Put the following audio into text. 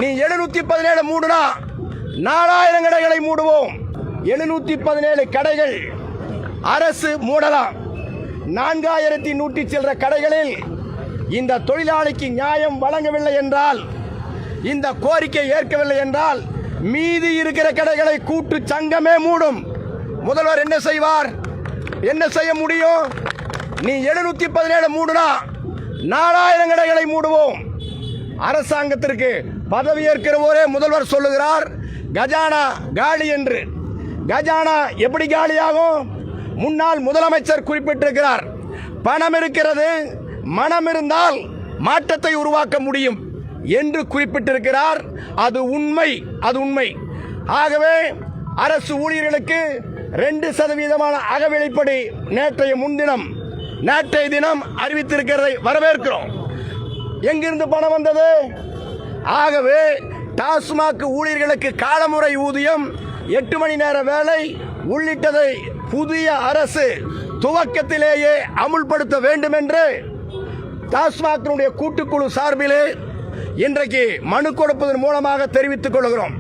நீ 717 மூடுனா 4000 கடைகளை மூடுவோம். 717 கடைகள் அரசு மூடலாம். 4100 சில்லற கடைகளில் இந்த தொழிலாளிக்கு நியாயம் வழங்கவில்லை என்றால், இந்த கோரிக்கை ஏற்கவில்லை என்றால், மீதி இருக்கிற கடைகளை கூட்டு சங்கமே மூடும். முதல்வர் என்ன செய்வார்? என்ன செய்ய முடியும்? நீ 717 மூடுனா 4000 கடைகளை மூடுவோம். அரசாங்கத்திற்கு பதவியேற்கிற போதே முதல்வர் சொல்லுகிறார் கஜானா காலி என்று. கஜானா எப்படி காலியாகும்? முன்னாள் முதலமைச்சர் குறிப்பிட்டிருக்கிறார், பணம் இருக்கிறது, மனம் இருந்தால் மாற்றத்தை உருவாக்க முடியும் என்று குறிப்பிட்டிருக்கிறார். அது உண்மை, அது உண்மை. ஆகவே அரசு ஊழியர்களுக்கு 2% அகவிலைப்படி நேற்றைய தினம் அறிவித்திருக்கிறதை வரவேற்கிறோம். எங்கிருந்து பணம் வந்தது? ஆகவே டாஸ்மாக் ஊழியர்களுக்கு காலமுறை ஊதியம், 8 மணி நேர வேலை உள்ளிட்டதை புதிய அரசு துவக்கத்திலேயே அமுல்படுத்த வேண்டும் என்று டாஸ்மாக் கூட்டுக்குழு சார்பிலே இன்றைக்கு மனு கொடுப்பதன் மூலமாக தெரிவித்துக் கொள்கிறோம்.